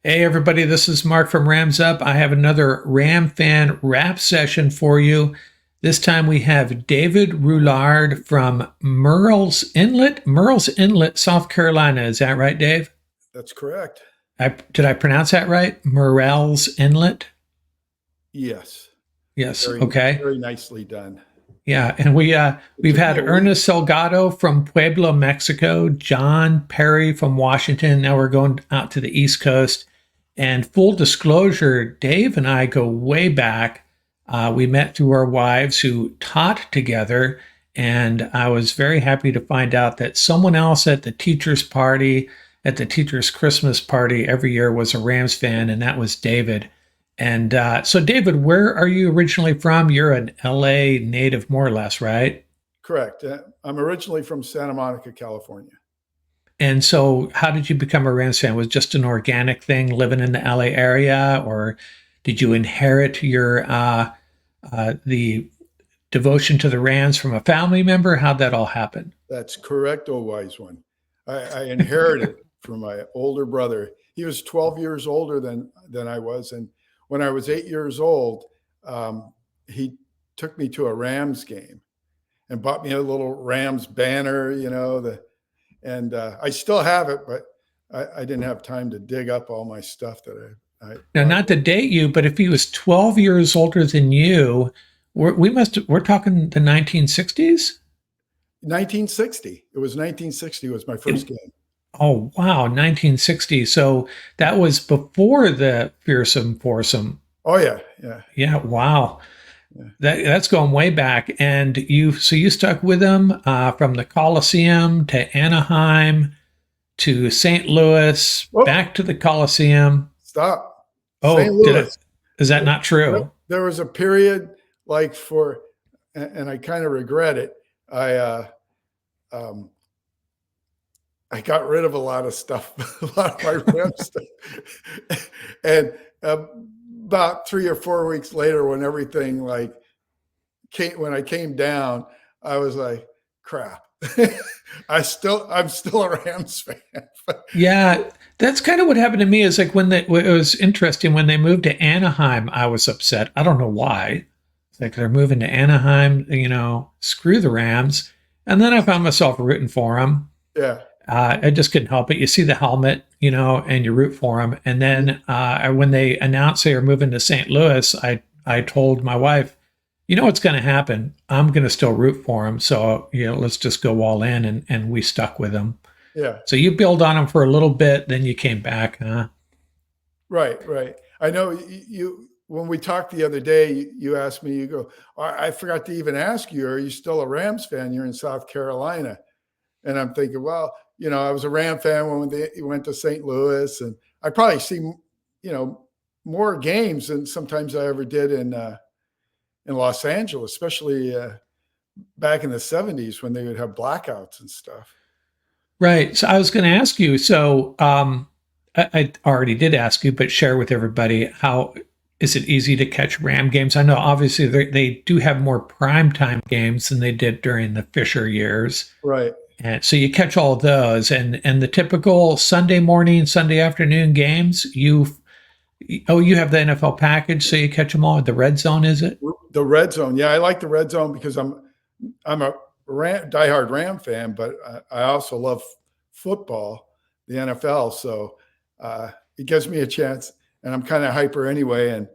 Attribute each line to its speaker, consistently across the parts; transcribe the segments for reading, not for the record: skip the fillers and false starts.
Speaker 1: Hey, everybody, this is Mark from Rams Up. I have another Ram fan rap session for you. This time we have David Rouillard from Murrell's Inlet, South Carolina. Is that right, Dave?
Speaker 2: That's correct.
Speaker 1: Did I pronounce that right? Murrell's Inlet?
Speaker 2: Yes.
Speaker 1: Yes.
Speaker 2: Very,
Speaker 1: Okay.
Speaker 2: very nicely done.
Speaker 1: Yeah, and
Speaker 2: It
Speaker 1: we've
Speaker 2: took me
Speaker 1: had
Speaker 2: a week.
Speaker 1: Ernest Salgado from Pueblo, Mexico, John Perry from Washington. Now we're going out to the East Coast. And full disclosure, Dave and I go way back. We met through our wives who taught together, and I was very happy to find out that someone else at the teacher's party, at the teacher's Christmas party every year, was a Rams fan, and that was David. And so, David, where are you originally from? You're an LA native, more or less, right?
Speaker 2: Correct. I'm originally from Santa Monica, California.
Speaker 1: And so, how did you become a Rams fan? Was it just an organic thing living in the LA area, or did you inherit your the devotion to the Rams from a family member? How'd that all happen?
Speaker 2: That's correct, oh wise one. I inherited from my older brother. He was 12 years older than I was, and when I was 8 years old, he took me to a Rams game and bought me a little Rams banner. And I still have it, but I didn't have time to dig up all my stuff that I
Speaker 1: Now,
Speaker 2: bought.
Speaker 1: not to date you, but if he was 12 years older than you, we're talking the 1960s.
Speaker 2: 1960. It was 1960 was my first game.
Speaker 1: Oh, wow, 1960. So that was before the fearsome foursome.
Speaker 2: Oh yeah, yeah,
Speaker 1: Yeah, wow.
Speaker 2: yeah.
Speaker 1: That's going way back. And you stuck with him from the Coliseum to Anaheim to St. Louis,
Speaker 2: Whoop,
Speaker 1: back to the Coliseum.
Speaker 2: stop. St.
Speaker 1: Oh,
Speaker 2: Louis.
Speaker 1: is that not true?
Speaker 2: There was a period like and I kind of regret it. I um, I got rid of a lot of stuff, a lot of my REM stuff, and about 3 or 4 weeks later, when everything when I came down, I was like, crap. I'm still a Rams fan.
Speaker 1: Yeah, that's kind of what happened to me. Is like it was interesting when they moved to Anaheim, I was upset. I don't know why. It's like they're moving to Anaheim, screw the Rams. And then I found myself rooting for them.
Speaker 2: Yeah.
Speaker 1: I just couldn't help it. You see the helmet, and you root for them. And then when they announced they were moving to St. Louis, I told my wife, you know what's going to happen. I'm going to still root for them. So let's just go all in, and we stuck with them.
Speaker 2: Yeah.
Speaker 1: So you build on them for a little bit, then you came back, huh?
Speaker 2: Right, right. I know you when we talked the other day, you asked me, you go, I forgot to even ask you, are you still a Rams fan? You're in South Carolina. And I'm thinking, well, I was a Ram fan when they went to St. Louis, and I probably see, more games than sometimes I ever did in Los Angeles, especially back in the '70s when they would have blackouts and stuff.
Speaker 1: Right. So I was going to ask you. So I already did ask you, but share with everybody, how is it easy to catch Ram games? I know obviously they do have more primetime games than they did during the Fisher years.
Speaker 2: Right.
Speaker 1: And so you catch all of those, and the typical Sunday morning, Sunday afternoon games. You have the NFL package, so you catch them all at the red zone. Is it?
Speaker 2: The red zone. Yeah, I like the red zone because I'm a diehard Ram fan, but I also love football, the NFL. So it gives me a chance, and I'm kind of hyper anyway, and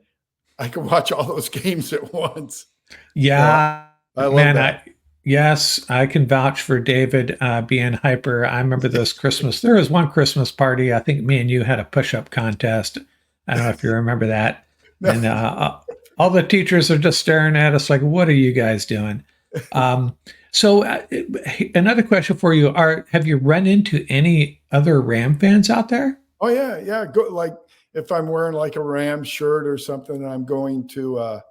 Speaker 2: I can watch all those games at once. So
Speaker 1: Yeah,
Speaker 2: I love
Speaker 1: man.
Speaker 2: that.
Speaker 1: Yes, I can vouch for David being hyper. I remember this Christmas. There was one Christmas party. I think me and you had a push-up contest. I don't know if you remember that.
Speaker 2: No,
Speaker 1: And all the teachers are just staring at us like, "What are you guys doing?" So, another question for you: Have you run into any other Ram fans out there?
Speaker 2: oh yeah, yeah. Go like if I'm wearing like a Ram shirt or something, and I'm going to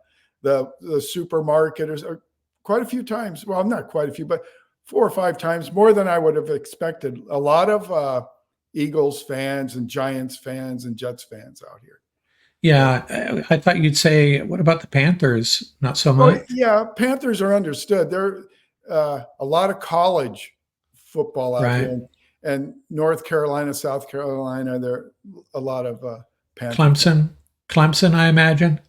Speaker 2: the supermarket or quite a few times. Well, not quite a few, but 4 or 5 times more than I would have expected. A lot of Eagles fans and Giants fans and Jets fans out here. So,
Speaker 1: Yeah, I thought you'd say, "What about the Panthers?" Not so
Speaker 2: oh
Speaker 1: much,
Speaker 2: yeah, Panthers are understood. There a lot of college football out here,
Speaker 1: right?
Speaker 2: and North Carolina, South Carolina, there are a lot of Panther fans.
Speaker 1: Clemson, I imagine.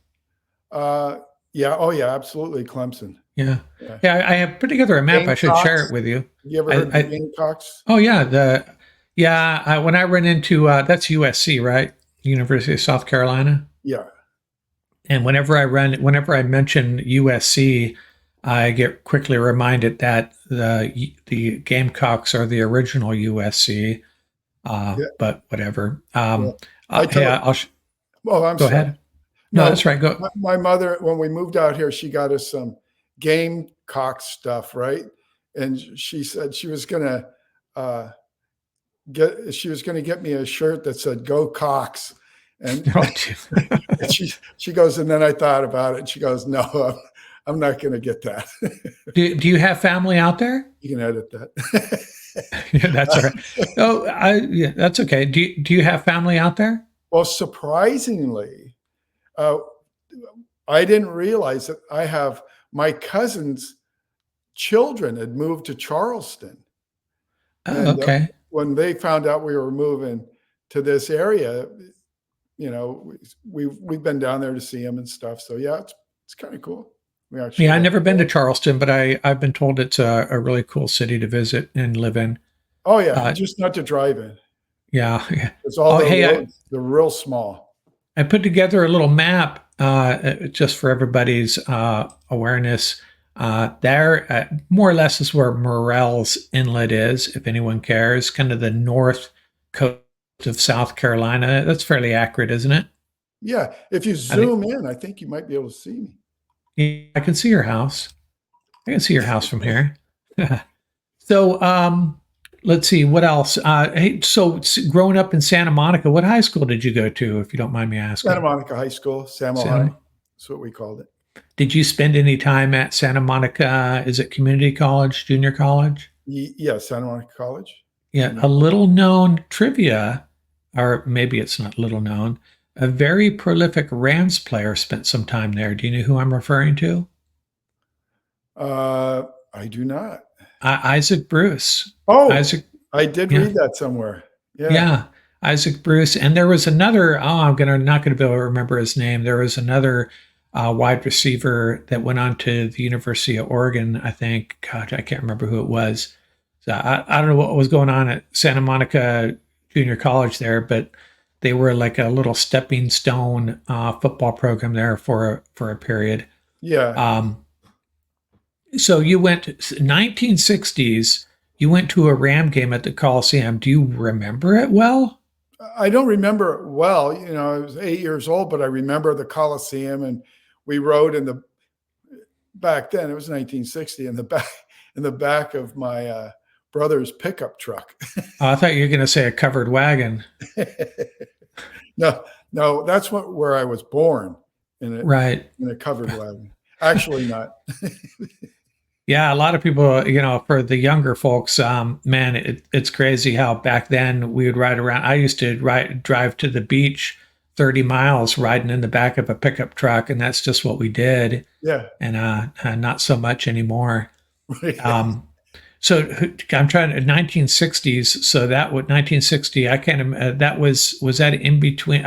Speaker 2: Yeah. Oh, yeah. Absolutely. Clemson.
Speaker 1: Yeah.
Speaker 2: Yeah.
Speaker 1: Yeah, I have put together a map. I should share it
Speaker 2: Gamecocks.
Speaker 1: with you.
Speaker 2: You ever heard of the
Speaker 1: I
Speaker 2: Gamecocks?
Speaker 1: oh yeah, when I run into that's USC, right? University of South Carolina.
Speaker 2: Yeah.
Speaker 1: And whenever I mention USC, I get quickly reminded that the Gamecocks are the original USC.
Speaker 2: Yeah.
Speaker 1: But whatever.
Speaker 2: Yeah. I
Speaker 1: Hey,
Speaker 2: told. Oh, I'm
Speaker 1: go
Speaker 2: sorry.
Speaker 1: ahead. No,
Speaker 2: No,
Speaker 1: that's right. Go.
Speaker 2: my mother, when we moved out here, she got us some Gamecock stuff, right? And she said she was gonna get me a shirt that said "Go Cox," and,
Speaker 1: Oh,
Speaker 2: and she goes, and then I thought about it. And she goes, "No, I'm not going to get that."
Speaker 1: do you have family out there?
Speaker 2: You can edit that.
Speaker 1: Yeah, that's all right. Oh, yeah, that's okay. Do you have family out there?
Speaker 2: Well, surprisingly, I didn't realize that I have my cousin's children had moved to Charleston.
Speaker 1: Oh,
Speaker 2: And
Speaker 1: okay.
Speaker 2: when they found out we were moving to this area, we've been down there to see them and stuff. So yeah, it's kind of cool. We actually
Speaker 1: Yeah, I've never been to Charleston, but I've been told it's a really cool city to visit and live in.
Speaker 2: Oh yeah, just not to drive in.
Speaker 1: Yeah.
Speaker 2: It's all
Speaker 1: Oh,
Speaker 2: the
Speaker 1: hey,
Speaker 2: roads, they're real small.
Speaker 1: I put together a little map just for everybody's awareness. There, more or less, is where Murrell's Inlet is, if anyone cares, kind of the north coast of South Carolina. That's fairly accurate, isn't it?
Speaker 2: Yeah, if you zoom in, I think you might be able to see me.
Speaker 1: Yeah, I can see your house. I can see your house from here. So, let's see what else. Hey, so growing up in Santa Monica, what high school did you go to, if you don't mind me asking?
Speaker 2: Santa Monica High School, Samo High. That's what we called it.
Speaker 1: Did you spend any time at Santa Monica? Is it community college, junior college?
Speaker 2: Yeah, Santa Monica College.
Speaker 1: Yeah, a little known trivia, or maybe it's not little known. A very prolific Rams player spent some time there. Do you know who I'm referring to?
Speaker 2: I do not.
Speaker 1: Isaac Bruce.
Speaker 2: Oh,
Speaker 1: Isaac.
Speaker 2: I did
Speaker 1: Yeah.
Speaker 2: read that somewhere. Yeah.
Speaker 1: Yeah, Isaac Bruce. And there was another, I'm not going to be able to remember his name. There was another wide receiver that went on to the University of Oregon, I think. God, I can't remember who it was. So I don't know what was going on at Santa Monica Junior College there, but they were like a little stepping stone football program there for a period.
Speaker 2: Yeah.
Speaker 1: So you went 1960s. You went to a Ram game at the Coliseum. Do you remember it well?
Speaker 2: I don't remember it well. I was 8 years old, but I remember the Coliseum, and we rode back then it was 1960 in the back of my brother's pickup truck.
Speaker 1: I thought you were going to say a covered wagon.
Speaker 2: No, that's where I was born
Speaker 1: Right.
Speaker 2: in a covered wagon. Actually, not.
Speaker 1: Yeah, a lot of people, for the younger folks, man, it's crazy how back then we would ride around. I used to drive to the beach 30 miles riding in the back of a pickup truck, and that's just what we did.
Speaker 2: Yeah.
Speaker 1: And not so much anymore. So I'm trying 1960s. So that would 1960. I can't. That was that in between?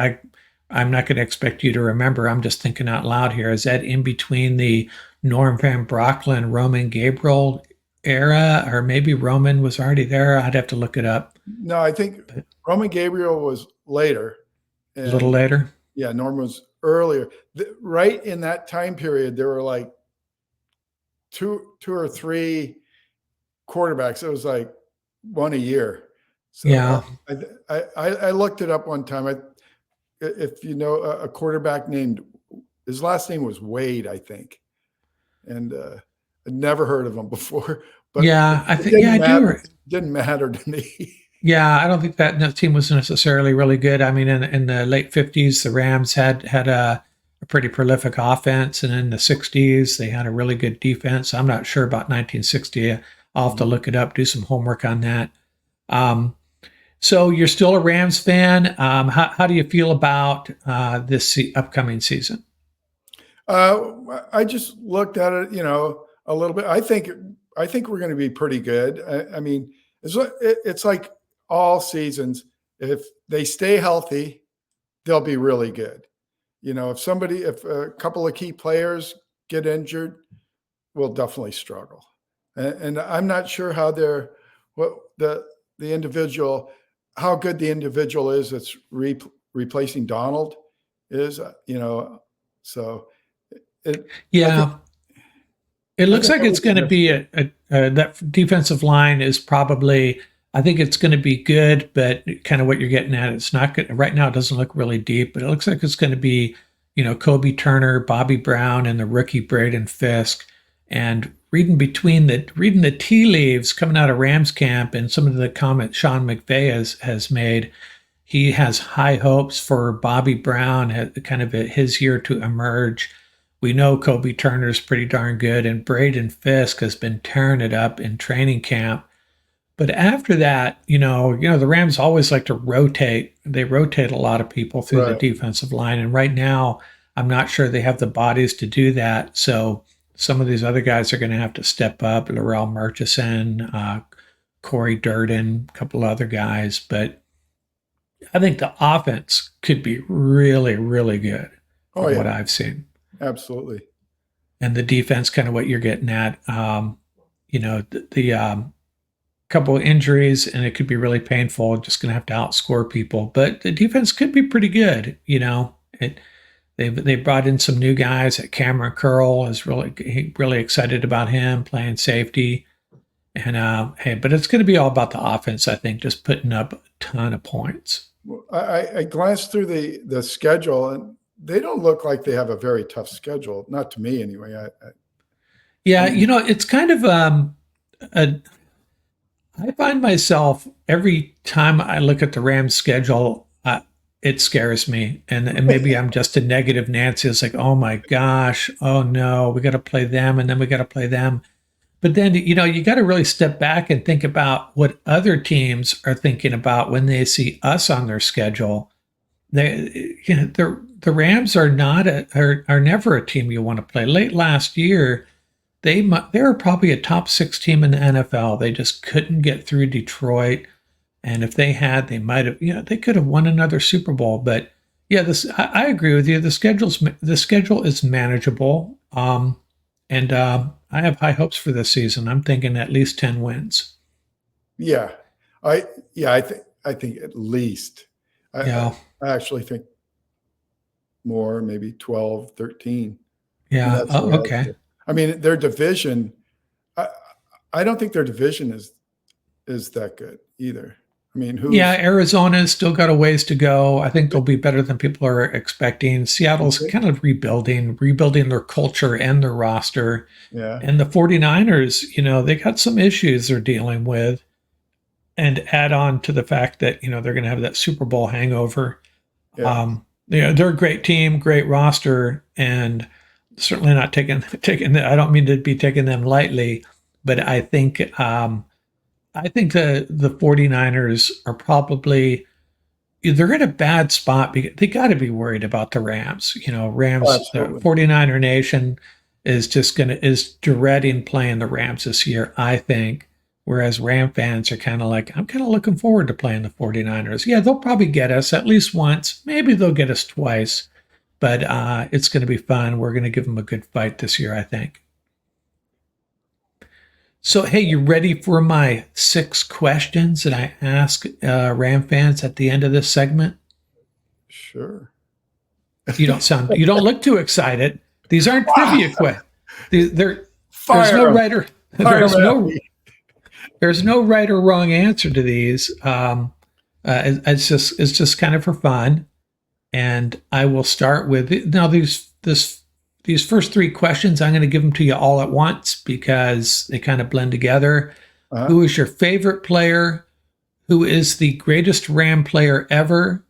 Speaker 1: I'm not going to expect you to remember. I'm just thinking out loud here. Is that in between the Norm Van Brocklin, Roman Gabriel era, or maybe Roman was already there? I'd have to look it up.
Speaker 2: No, I think Roman Gabriel was later.
Speaker 1: A little later.
Speaker 2: Yeah, Norm was earlier. Right in that time period, there were like two or three quarterbacks. It was like one a year. So
Speaker 1: yeah.
Speaker 2: I looked it up one time. If you know a quarterback named, his last name was Wade, I think. And I'd never heard of him before. But
Speaker 1: yeah, I think, I do.
Speaker 2: It didn't matter to me.
Speaker 1: Yeah, I don't think that team was necessarily really good. I mean, in the late 50s, the Rams had a pretty prolific offense, and in the 60s, they had a really good defense. I'm not sure about 1960. I'll have to look it up, do some homework on that. So you're still a Rams fan. How do you feel about this upcoming season?
Speaker 2: I just looked at it, a little bit. I think we're going to be pretty good. I mean, it's like all seasons. If they stay healthy, they'll be really good. If a couple of key players get injured, we'll definitely struggle. And I'm not sure how what the individual, how good the individual is that's replacing Donald is, so
Speaker 1: Yeah. It
Speaker 2: I
Speaker 1: looks
Speaker 2: think
Speaker 1: like it's going to be that defensive line is probably, I think it's going to be good, but kind of what you're getting at, it's not good. Right now, it doesn't look really deep, but it looks like it's going to be, Kobe Turner, Bobby Brown, and the rookie Braden Fisk. And reading the tea leaves coming out of Rams camp and some of the comments Sean McVay has made, he has high hopes for Bobby Brown, kind of his year to emerge. We know Kobe Turner's pretty darn good, and Braden Fisk has been tearing it up in training camp. But after that, the Rams always like to rotate. They rotate a lot of people through the
Speaker 2: right.
Speaker 1: defensive line, and right now, I'm not sure they have the bodies to do that. So some of these other guys are going to have to step up. Laurel Murchison, Corey Durden, a couple other guys, but I think the offense could be really, really good
Speaker 2: Oh
Speaker 1: from what
Speaker 2: yeah,
Speaker 1: I've seen.
Speaker 2: absolutely.
Speaker 1: And the defense, kind of what you're getting at. The couple of injuries, and it could be really painful. Just going to have to outscore people, but the defense could be pretty good. They brought in some new guys. Cameron Curl is really excited about him playing safety. And but it's going to be all about the offense. I think just putting up a ton of points.
Speaker 2: I glanced through the schedule, and they don't look like they have a very tough schedule. Not to me, anyway.
Speaker 1: Yeah, it's kind of I find myself every time I look at the Rams schedule, it scares me, and maybe I'm just a negative Nancy. It's like, oh my gosh, oh no, we got to play them, and then we got to play them. But then, you got to really step back and think about what other teams are thinking about when they see us on their schedule. The Rams are not are never a team you want to play. Late last year, they were probably a top 6 team in the NFL. They just couldn't get through Detroit, and if they had, they might have. They could have won another Super Bowl. But yeah, I agree with you. The schedule is manageable, and I have high hopes for this season. I'm thinking at least 10 wins.
Speaker 2: Yeah, I think at least.
Speaker 1: Yeah.
Speaker 2: I actually think more, maybe 12, 13.
Speaker 1: Yeah.
Speaker 2: That's
Speaker 1: Oh, okay.
Speaker 2: I mean, their division. I don't think their division is that good either. I mean,
Speaker 1: Yeah, Arizona's still got a ways to go. I think they'll be better than people are expecting. Seattle's kind of rebuilding their culture and their roster.
Speaker 2: Yeah.
Speaker 1: And the 49ers, they got some issues they're dealing with. And add on to the fact that, they're going to have that Super Bowl hangover.
Speaker 2: Yeah.
Speaker 1: They're a great team, great roster, and certainly not taking I don't mean to be taking them lightly, but I think the 49ers are probably, they're in a bad spot because they got to be worried about the Rams. Rams, the 49er nation is dreading playing the Rams this year, I think. Whereas Ram fans are kind of like, I'm kind of looking forward to playing the 49ers. Yeah, they'll probably get us at least once. Maybe they'll get us twice, but it's going to be fun. We're going to give them a good fight this year, I think. So, hey, you ready for my 6 questions that I ask Ram fans at the end of this segment?
Speaker 2: Sure.
Speaker 1: You don't look too excited. These aren't trivia questions. There's no right or wrong answer to these. It's just kind of for fun. And I will start with now these first 3 questions. I'm going to give them to you all at once because they kind of blend together. Uh-huh. Who is your favorite player? Who is the greatest Ram player ever?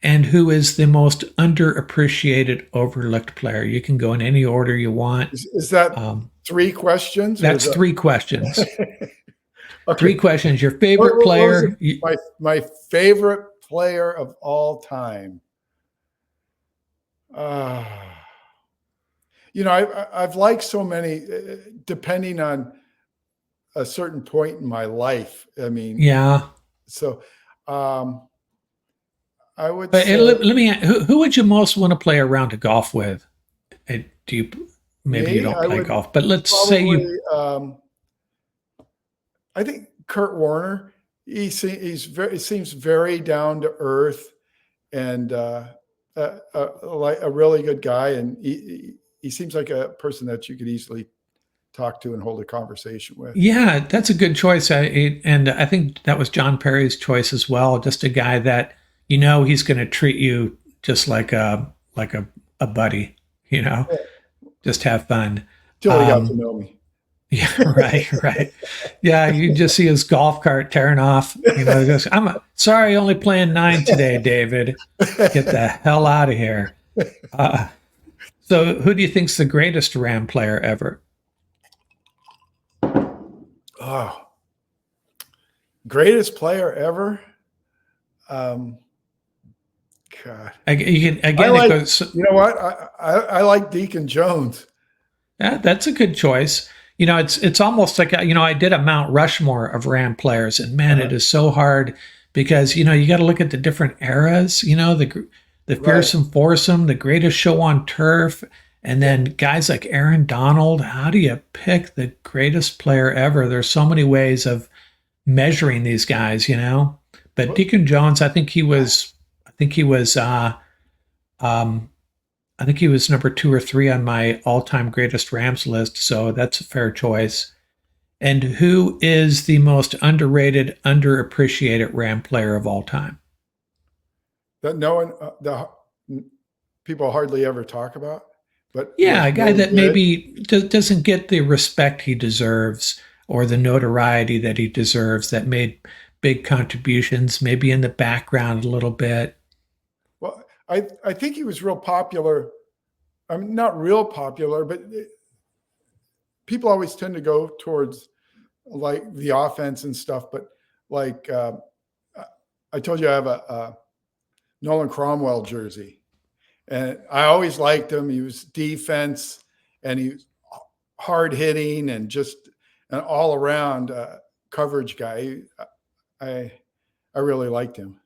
Speaker 1: And who is the most underappreciated, overlooked player? You can go in any order you want.
Speaker 2: Is that 3 questions?
Speaker 1: That's 3 questions.
Speaker 2: Okay.
Speaker 1: 3 questions. Your favorite player?
Speaker 2: My favorite player of all time. I've liked so many, depending on a certain point in my life. I mean,
Speaker 1: yeah.
Speaker 2: So I would
Speaker 1: But
Speaker 2: say
Speaker 1: let me. Who would you most want to play a round of golf with? Do you? Maybe you
Speaker 2: me.
Speaker 1: don't
Speaker 2: I
Speaker 1: play
Speaker 2: would
Speaker 1: golf, but let's say
Speaker 2: probably.
Speaker 1: you.
Speaker 2: I think Kurt Warner. He seems very down to earth and like a really good guy, and he seems like a person that you could easily talk to and hold a conversation with.
Speaker 1: Yeah, that's a good choice. And I think that was John Perry's choice as well. Just a guy that he's going to treat you just like a buddy.
Speaker 2: Yeah,
Speaker 1: Just have fun.
Speaker 2: till he got to
Speaker 1: Um,
Speaker 2: know me.
Speaker 1: yeah, right. Yeah, you just see his golf cart tearing off. He goes, sorry, only playing 9 today, David. Get the hell out of here. Uh, so, who do you think's the greatest Ram player ever?
Speaker 2: Oh, greatest player ever. God,
Speaker 1: You can,
Speaker 2: I
Speaker 1: again, it
Speaker 2: like.
Speaker 1: goes.
Speaker 2: You know what? I like Deacon Jones.
Speaker 1: Yeah, that's a good choice. It's almost like I did a Mount Rushmore of Ram players, and man, it
Speaker 2: Uh,
Speaker 1: is so hard because you got to look at the different eras. The
Speaker 2: right.
Speaker 1: fearsome foursome, the greatest show on turf, and then guys like Aaron Donald. How do you pick the greatest player ever? There's so many ways of measuring these guys. But
Speaker 2: Well,
Speaker 1: Deacon Jones, I think he was. Um, I think he was number 2 or 3 on my all-time greatest Rams list, so that's a fair choice. And who is the most underrated, underappreciated Ram player of all time?
Speaker 2: that no one, the people hardly ever talk about, but
Speaker 1: Yeah,
Speaker 2: was
Speaker 1: a guy
Speaker 2: really
Speaker 1: that
Speaker 2: good.
Speaker 1: maybe doesn't get the respect he deserves or the notoriety that he deserves, that made big contributions, maybe in the background a little bit.
Speaker 2: Well, I think he was real popular. I mean, not real popular, but people always tend to go towards like the offense and stuff. But like I told you, I have a Nolan Cromwell jersey, and I always liked him. He was defense, and he was hard hitting, and just an all around coverage guy. I I really liked him.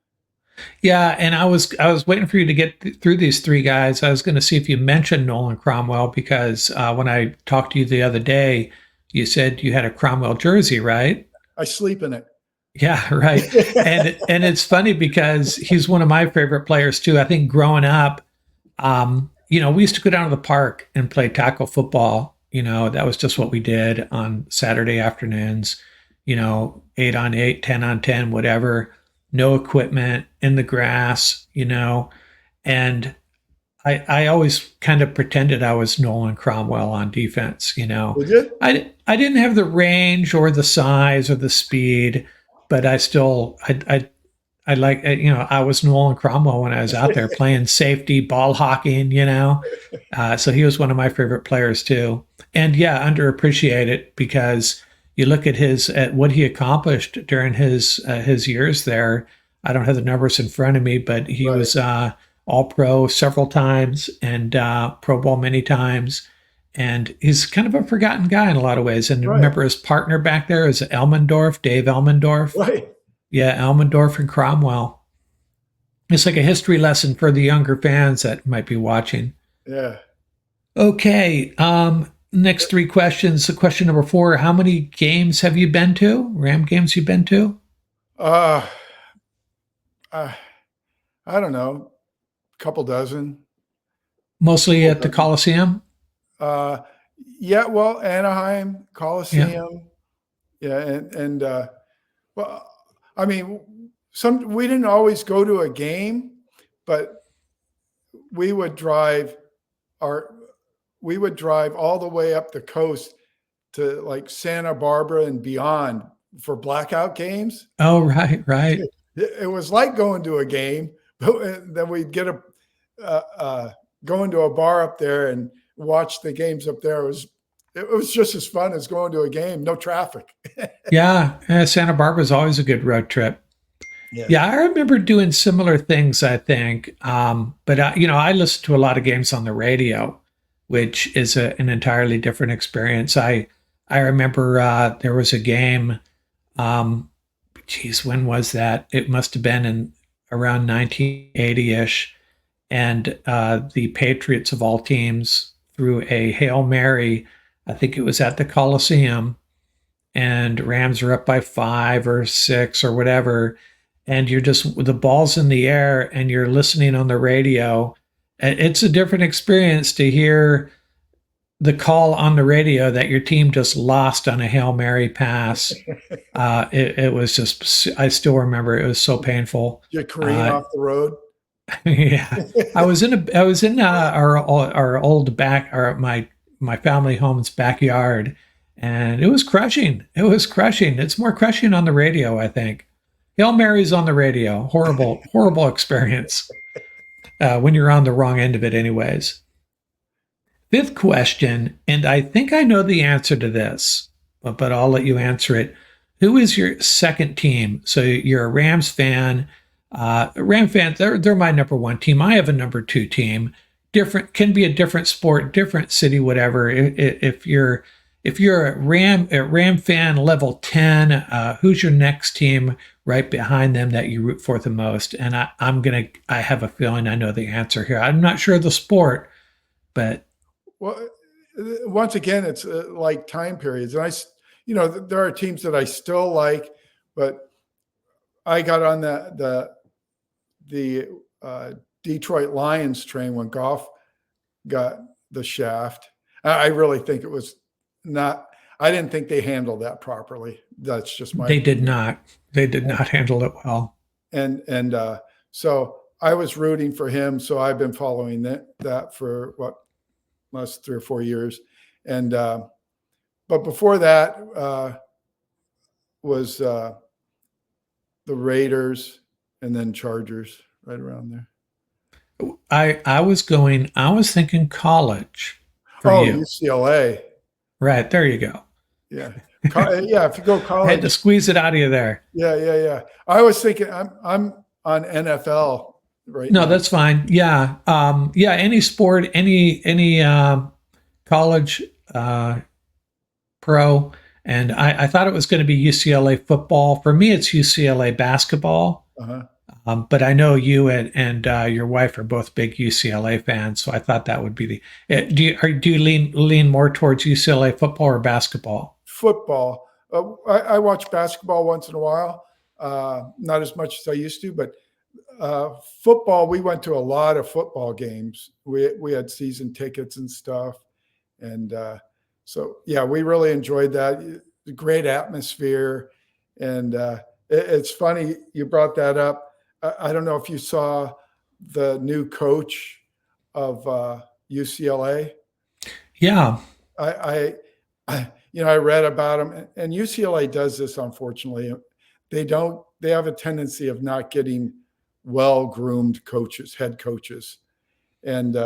Speaker 1: Yeah, and I was waiting for you to get through these 3 guys. I was going to see if you mentioned Nolan Cromwell because when I talked to you the other day, you said you had a Cromwell jersey, right?
Speaker 2: I sleep in it.
Speaker 1: Yeah, right. And it's funny because he's one of my favorite players too. I think growing up, we used to go down to the park and play tackle football. That was just what we did on Saturday afternoons. 8-on-8, 10-on-10, whatever. No equipment in the grass. And I always kind of pretended I was Nolan Cromwell on defense.
Speaker 2: Did you?
Speaker 1: I didn't have the range or the size or the speed, but I still I like I was Nolan Cromwell when I was out there playing safety, ball hawking. So he was one of my favorite players too. And yeah, underappreciated because you look at what he accomplished during his years there. I don't have the numbers in front of me, but he
Speaker 2: Right,
Speaker 1: was all pro several times and Pro Bowl many times. And he's kind of a forgotten guy in a lot of ways. And
Speaker 2: right,
Speaker 1: remember his partner back there is Elmendorf, Dave Elmendorf.
Speaker 2: right.
Speaker 1: Yeah, Elmendorf and Cromwell. It's like a history lesson for the younger fans that might be watching.
Speaker 2: Yeah.
Speaker 1: Okay, next 3 questions. So question number 4, how many games have you been to? Ram games you've been to?
Speaker 2: Uh, uh, I don't know, a couple dozen.
Speaker 1: Mostly
Speaker 2: Couple
Speaker 1: at the
Speaker 2: dozen.
Speaker 1: Coliseum?
Speaker 2: Uh, yeah, well, Anaheim
Speaker 1: Yeah.
Speaker 2: Coliseum. Yeah, and well, I mean, we didn't always go to a game, but we would drive our we would drive all the way up the coast to like Santa Barbara and beyond for blackout games.
Speaker 1: Oh, right.
Speaker 2: It was like going to a game, but then we'd get uh, uh, go into a bar up there and watch the games up there. It was just as fun as going to a game. No traffic.
Speaker 1: Yeah, Santa Barbara is always a good road trip.
Speaker 2: Yeah.
Speaker 1: Yeah, I remember doing similar things, I think. But, I listen to a lot of games on the radio, which is an entirely different experience. I remember there was a game geez, when was that? It must have been in around 1980-ish. And the Patriots of all teams threw a Hail Mary. I think it was at the Coliseum, and Rams are up by 5 or 6 or whatever. And you're just, the ball's in the air and you're listening on the radio. It's a different experience to hear the call on the radio that your team just lost on a Hail Mary pass. It was just, I still remember it was so painful.
Speaker 2: Did you careen off the road?
Speaker 1: Yeah, I was in our old back, or my family home's backyard, and it was crushing. It was crushing. It's more crushing on the radio, I think. Hail Mary's on the radio. Horrible, horrible experience when you're on the wrong end of it, anyways. Fifth question, and I think I know the answer to this, but I'll let you answer it. Who is your second team? So you're a Rams fan. Ram fans, they're my number one team. I have a number two team. Different, can be a different sport, different city, whatever. If you're a Ram fan level 10, who's your next team right behind them that you root for the most? And I have a feeling I know the answer here. I'm not sure of the sport, but
Speaker 2: well, once again, it's like time periods. And there are teams that I still like, but I got on the Detroit Lions train when Goff got the shaft. I really think it was not. I didn't think they handled that properly. That's just my.
Speaker 1: They did not. They did not handle it well.
Speaker 2: And so I was rooting for him. So I've been following that for last 3 or 4 years, and but before that was the Raiders and then Chargers, right around there.
Speaker 1: I was thinking college for you.
Speaker 2: UCLA.
Speaker 1: Right, there you go.
Speaker 2: Yeah. Yeah, if you go college.
Speaker 1: I had to squeeze it out of you there.
Speaker 2: Yeah. I was thinking I'm on NFL right now.
Speaker 1: No, that's fine. Yeah. Any sport, any college pro. And I thought it was going to be UCLA football. For me, it's UCLA basketball.
Speaker 2: Uh-huh.
Speaker 1: But I know you and your wife are both big UCLA fans, so I thought that would be the. Do you lean more towards UCLA football or basketball?
Speaker 2: Football. I watch basketball once in a while, not as much as I used to, but football. We went to a lot of football games. We had season tickets and stuff, and so yeah, we really enjoyed that. Great atmosphere, and it's funny you brought that up. I don't know if you saw the new coach of UCLA.
Speaker 1: Yeah,
Speaker 2: I read about him, and UCLA does this. Unfortunately, they have a tendency of not getting well-groomed head coaches, and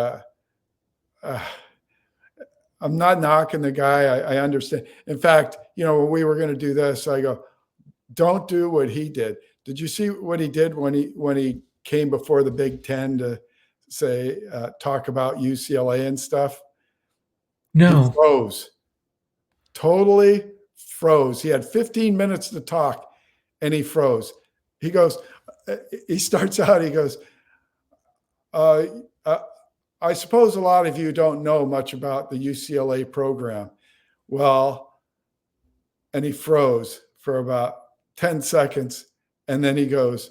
Speaker 2: I'm not knocking the guy. I understand. In fact, when we were going to do this, I go, don't do what he did. Did you see what he did when he came before the Big Ten to say talk about UCLA and stuff?
Speaker 1: No.
Speaker 2: He froze. Totally froze. He had 15 minutes to talk, and he froze. He starts out. He goes, I suppose a lot of you don't know much about the UCLA program. Well, and he froze for about 10 seconds. And then he goes,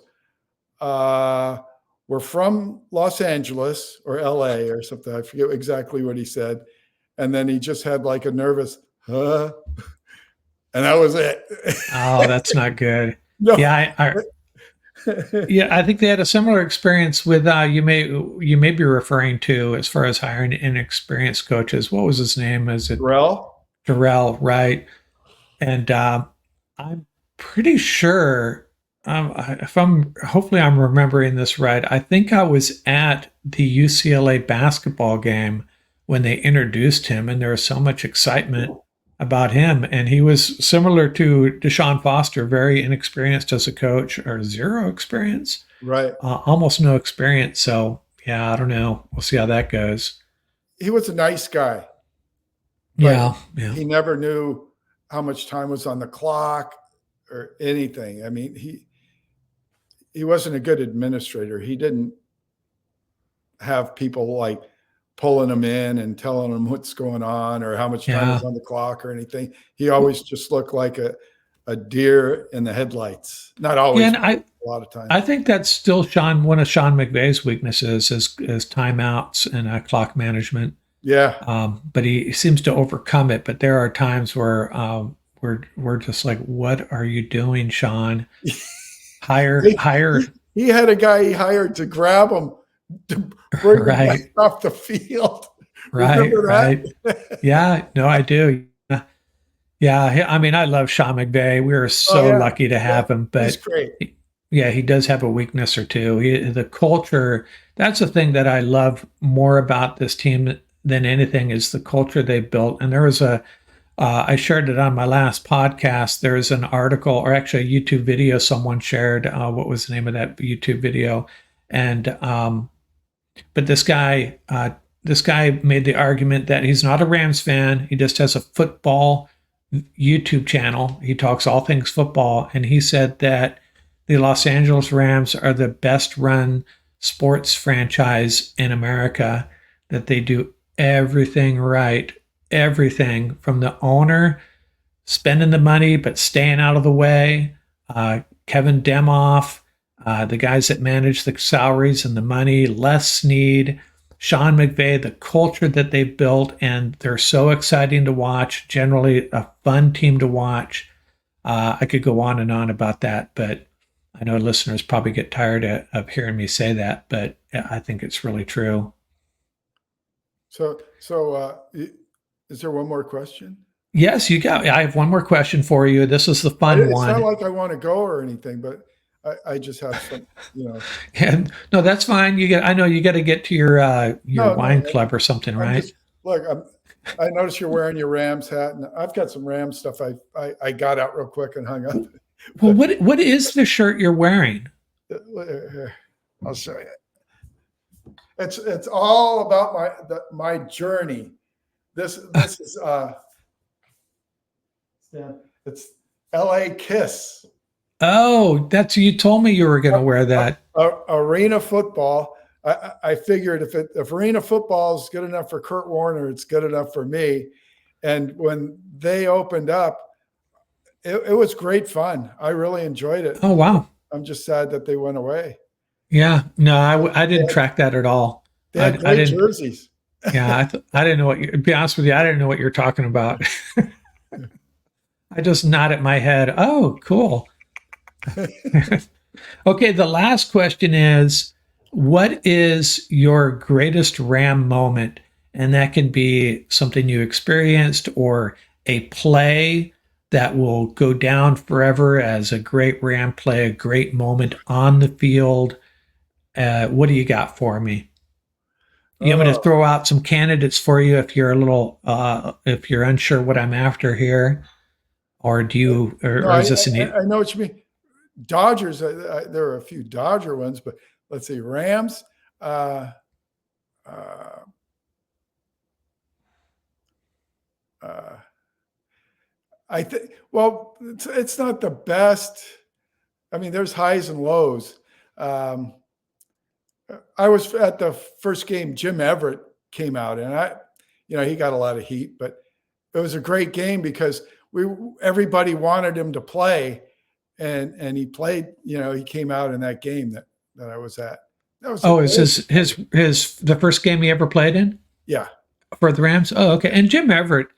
Speaker 2: we're from Los Angeles or LA or something. I forget exactly what he said. And then he just had like a nervous, huh? And that was it.
Speaker 1: Oh, that's not good.
Speaker 2: No.
Speaker 1: Yeah, I think they had a similar experience with you may be referring to as far as hiring inexperienced coaches. What was his name? Is it Murrell, right? And I'm pretty sure hopefully I'm remembering this right. I think I was at the UCLA basketball game when they introduced him, and there was so much excitement about him. And he was similar to Deshaun Foster, very inexperienced as a coach, or zero experience,
Speaker 2: right?
Speaker 1: Almost no experience. So yeah, I don't know. We'll see how that goes.
Speaker 2: He was a nice guy.
Speaker 1: Yeah.
Speaker 2: He never knew how much time was on the clock. or anything. I mean, he wasn't a good administrator. He didn't have people like pulling him in and telling him what's going on or how much time
Speaker 1: Yeah.
Speaker 2: was on the clock or anything. He always just looked like a deer in the headlights. Not
Speaker 1: Yeah,
Speaker 2: always,
Speaker 1: and
Speaker 2: but a lot of times.
Speaker 1: I think that's still one of Sean McVay's weaknesses is timeouts and clock management.
Speaker 2: Yeah.
Speaker 1: But he seems to overcome it. But there are times where we're just like, what are you doing, Sean? Hire.
Speaker 2: He had a guy he hired to grab him to bring him
Speaker 1: Right,
Speaker 2: back off the field.
Speaker 1: right,
Speaker 2: Remember
Speaker 1: right.
Speaker 2: that?
Speaker 1: Yeah, no, I do. Yeah, I mean, I love Sean McVay. We were
Speaker 2: Oh
Speaker 1: so
Speaker 2: yeah,
Speaker 1: lucky to
Speaker 2: yeah.
Speaker 1: have him,
Speaker 2: He's
Speaker 1: but
Speaker 2: great.
Speaker 1: yeah, he does have a weakness or two. The culture, that's the thing that I love more about this team than anything is the culture they built. And there was I shared it on my last podcast. There's an article or actually a YouTube video someone shared. What was the name of that YouTube video? And, but this guy made the argument that he's not a Rams fan. He just has a football YouTube channel. He talks all things football. And he said that the Los Angeles Rams are the best run sports franchise in America, that they do everything right. Everything from the owner spending the money but staying out of the way, Kevin Demoff, the guys that manage the salaries and the money, Les Snead, Sean McVay, the culture that they've built, and they're so exciting to watch. Generally, a fun team to watch. I could go on and on about that, but I know listeners probably get tired of hearing me say that, but I think it's really true.
Speaker 2: So, is there one more question?
Speaker 1: Yes, you got. I have one more question for you. This is the fun
Speaker 2: It's
Speaker 1: one.
Speaker 2: not like I want to go or anything, but I just have some,
Speaker 1: And no, that's fine. I know you got to get to your wine club or something, right?
Speaker 2: Look, I noticed you're wearing your Rams hat, and I've got some Rams stuff. I got out real quick and hung up.
Speaker 1: Well, what is the shirt you're wearing?
Speaker 2: I'll show you. It's all about my journey. This is it's LA Kiss.
Speaker 1: Oh, you told me you were going to wear that.
Speaker 2: Arena football. I figured if arena football is good enough for Kurt Warner, it's good enough for me. And when they opened up, it was great fun. I really enjoyed it.
Speaker 1: Oh, wow.
Speaker 2: I'm just sad that they went away.
Speaker 1: Yeah, no, I didn't track that at all.
Speaker 2: They had great jerseys.
Speaker 1: Yeah, I didn't know to be honest with you, I didn't know what you're talking about. I just nodded my head. Oh, cool. Okay, the last question is, what is your greatest Ram moment? And that can be something you experienced or a play that will go down forever as a great Ram play, a great moment on the field. What do you got for me? You want me to throw out some candidates for you if you're if you're unsure what I'm after here, or do you, or is this
Speaker 2: I know what you mean. Dodgers. There are a few Dodger ones, but let's see, Rams. I think. Well, it's not the best. I mean, there's highs and lows. I was at the first game. Jim Everett came out, and he got a lot of heat, but it was a great game because everybody wanted him to play, and he played. He came out in that game that I was at. That was
Speaker 1: is his the first game he ever played in?
Speaker 2: Yeah,
Speaker 1: for the Rams. Oh, okay. And Jim Everett,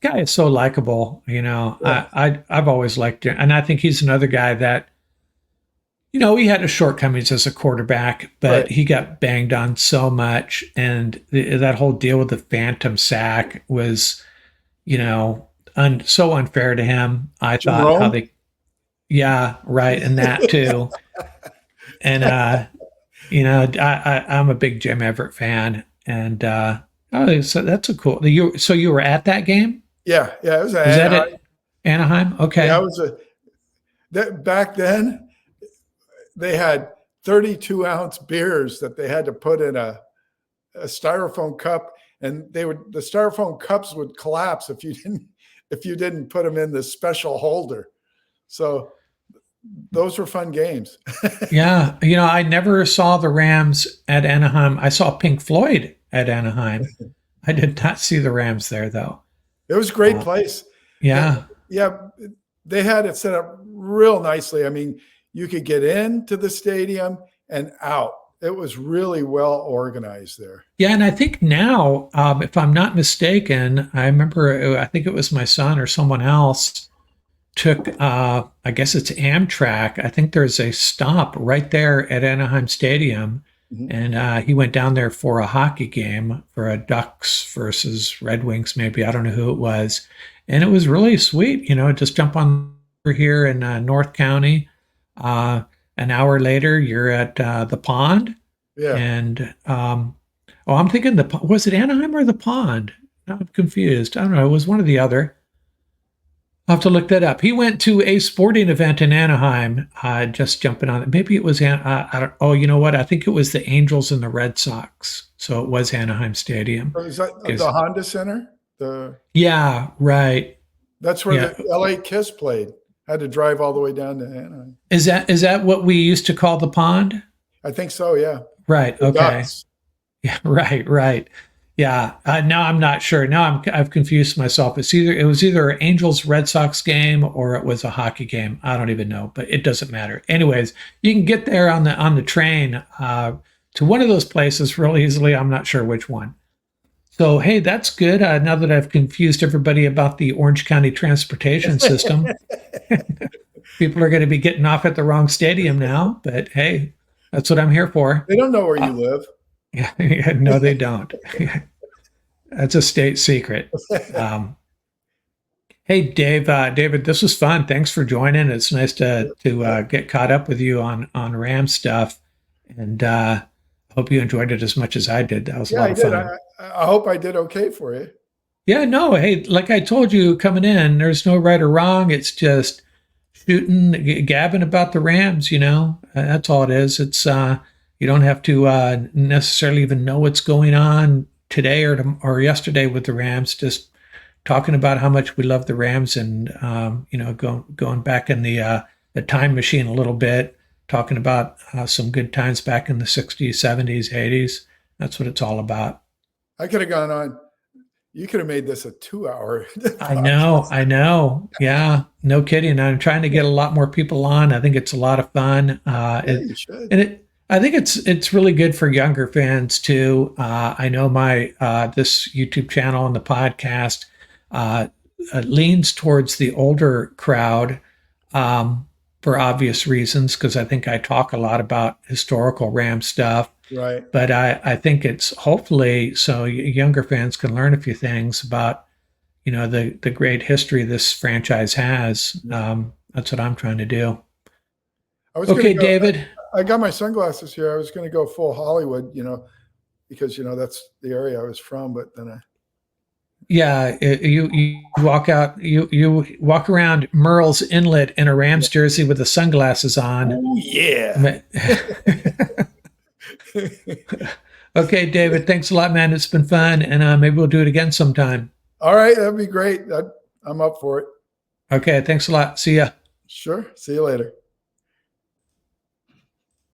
Speaker 1: guy is so likable.
Speaker 2: Yeah.
Speaker 1: I've always liked him, and I think he's another guy that. He had his shortcomings as a quarterback, but he got banged on so much. And that whole deal with the phantom sack was, so unfair to him. I thought how yeah, right. And that too. And, I'm a big Jim Everett fan. And, so that's a cool, so you were at that game?
Speaker 2: Yeah. Yeah. It was
Speaker 1: that at Anaheim? Okay.
Speaker 2: Yeah, back then, they had 32-ounce beers that they had to put in a styrofoam cup, and the styrofoam cups would collapse if you didn't put them in the special holder. So those were fun games.
Speaker 1: Yeah, I never saw the Rams at Anaheim. I saw Pink Floyd at Anaheim. I did not see the Rams there, though.
Speaker 2: It was a great place.
Speaker 1: Yeah.
Speaker 2: Yeah, they had it set up real nicely. I mean, you could get into the stadium and out. It was really well organized there.
Speaker 1: Yeah, and I think now, if I'm not mistaken, I remember, I think it was my son or someone else took, I guess it's Amtrak. I think there's a stop right there at Anaheim Stadium.
Speaker 2: Mhm.
Speaker 1: And he went down there for a hockey game for a Ducks versus Red Wings, maybe. I don't know who it was. And it was really sweet, just jump on over here in North County. An hour later, you're at the pond.
Speaker 2: Yeah.
Speaker 1: And, I'm thinking was it Anaheim or the pond? I'm confused. I don't know. It was one or the other. I'll have to look that up. He went to a sporting event in Anaheim, just jumping on it. Maybe it was, you know what? I think it was the Angels and the Red Sox. So it was Anaheim Stadium.
Speaker 2: Is that the Honda Center?
Speaker 1: Yeah, right.
Speaker 2: That's where the LA Kiss played. Had to drive all the way down to Anaheim.
Speaker 1: Is that what we used to call the pond?
Speaker 2: I think so, yeah.
Speaker 1: Right,
Speaker 2: The
Speaker 1: okay.
Speaker 2: Ducks.
Speaker 1: Yeah, right. Yeah. Now I'm not sure. Now I've confused myself. It was either an Angels Red Sox game or it was a hockey game. I don't even know, but it doesn't matter. Anyways, you can get there on the train to one of those places really easily. I'm not sure which one. So hey, that's good. Now that I've confused everybody about the Orange County transportation system, people are going to be getting off at the wrong stadium now. But hey, that's what I'm here for.
Speaker 2: They don't know where you live.
Speaker 1: Yeah, no, they don't. That's a state secret. Hey, David, this was fun. Thanks for joining. It's nice to get caught up with you on Ram stuff, and hope you enjoyed it as much as I did. That was a lot of fun.
Speaker 2: I hope I did okay for you.
Speaker 1: Yeah, no, hey, like I told you coming in, there's no right or wrong. It's just shooting, gabbing about the Rams. That's all it is. It's you don't have to necessarily even know what's going on today or yesterday with the Rams. Just talking about how much we love the Rams and going back in the time machine a little bit, talking about some good times back in the 60s, 70s, 80s. That's what it's all about.
Speaker 2: I could have gone on. You could have made this a 2-hour.
Speaker 1: I know. Yeah, no kidding. I'm trying to get a lot more people on. I think it's a lot of fun.
Speaker 2: You should.
Speaker 1: And I think it's really good for younger fans too. I know my this YouTube channel and the podcast leans towards the older crowd for obvious reasons, because I think I talk a lot about historical Ram stuff.
Speaker 2: Right.
Speaker 1: But I think it's hopefully so younger fans can learn a few things about the great history this franchise has. That's what I'm trying to do. Okay, David.
Speaker 2: I got my sunglasses here. I was going to go full Hollywood, because that's the area I was from. But then
Speaker 1: you walk out. You walk around Murrell's Inlet in a Rams jersey with the sunglasses on.
Speaker 2: Oh yeah.
Speaker 1: Okay, David. Thanks a lot, man. It's been fun, and maybe we'll do it again sometime.
Speaker 2: All right, that'd be great. I'm up for it.
Speaker 1: Okay, thanks a lot. See ya.
Speaker 2: Sure. See you later.